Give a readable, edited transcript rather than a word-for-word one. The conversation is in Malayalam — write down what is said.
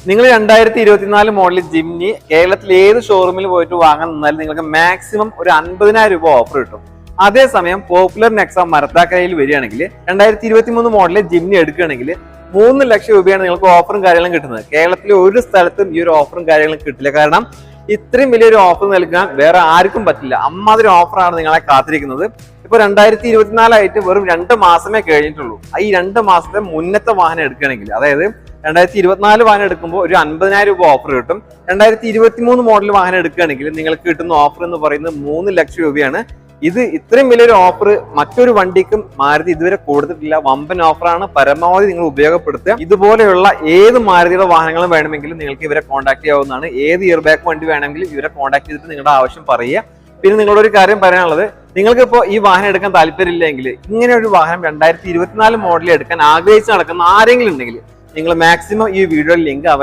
നിങ്ങൾ 2024 മോഡൽ ജിംനി കേരളത്തിൽ ഏത് ഷോറൂമിൽ പോയിട്ട് വാങ്ങാൻ നിന്നാലും നിങ്ങൾക്ക് മാക്സിമം ഒരു 50,000 രൂപ ഓഫർ കിട്ടും. അതേസമയം പോപ്പുലർ നെക്സ മരത്താക്കരയിൽ വരികയാണെങ്കിൽ 2023 മോഡലിൽ ജിംനി എടുക്കുകയാണെങ്കിൽ 3 ലക്ഷം രൂപയാണ് നിങ്ങൾക്ക് ഓഫറും കാര്യങ്ങളും കിട്ടുന്നത്. കേരളത്തിലെ ഒരു സ്ഥലത്തും ഈ ഒരു ഓഫറും കാര്യങ്ങളും കിട്ടില്ല. കാരണം ഇത്രയും വലിയൊരു ഓഫർ നൽകാൻ വേറെ ആർക്കും പറ്റില്ല. അമ്മാതിരി ഓഫറാണ് നിങ്ങളെ കാത്തിരിക്കുന്നത്. ഇപ്പൊ 2024 ആയിട്ട് വെറും 2 മാസമേ കഴിഞ്ഞിട്ടുള്ളൂ. ഈ 2 മാസത്തെ മുന്നത്തെ വാഹനം എടുക്കുകയാണെങ്കിൽ, അതായത് 2024 വാഹനം എടുക്കുമ്പോൾ ഒരു 50,000 രൂപ ഓഫർ കിട്ടും. 2023 മോഡൽ വാഹനം എടുക്കുകയാണെങ്കിൽ നിങ്ങൾക്ക് കിട്ടുന്ന ഓഫർ എന്ന് പറയുന്നത് 3 ലക്ഷം രൂപയാണ്. ഇത് ഇത്രയും വലിയൊരു ഓഫർ മറ്റൊരു വണ്ടിക്കും മാരുതി ഇതുവരെ കൊടുത്തിട്ടില്ല. വമ്പൻ ഓഫറാണ്. പരമാവധി നിങ്ങൾ ഉപയോഗപ്പെടുത്തുക. ഇതുപോലെയുള്ള ഏത് മാരുതിയുടെ വാഹനങ്ങളും വേണമെങ്കിലും നിങ്ങൾക്ക് ഇവരെ കോൺടാക്ട് ചെയ്യാവുന്നതാണ്. ഏത് ഇയർ ബാക്ക് വണ്ടി വേണമെങ്കിലും ഇവരെ കോൺടാക്ട് ചെയ്തിട്ട് നിങ്ങളുടെ ആവശ്യം പറയുക. പിന്നെ നിങ്ങളോട് ഒരു കാര്യം പറയാനുള്ളത്, നിങ്ങൾക്ക് ഇപ്പോൾ ഈ വാഹനം എടുക്കാൻ താല്പര്യമില്ലെങ്കിൽ, ഇങ്ങനെ ഒരു വാഹനം 2024 മോഡലിൽ എടുക്കാൻ ആഗ്രഹിച്ച് നടക്കുന്ന ആരെങ്കിലും ഉണ്ടെങ്കിൽ നിങ്ങൾ മാക്സിമം ഈ വീഡിയോയിൽ ലിങ്ക്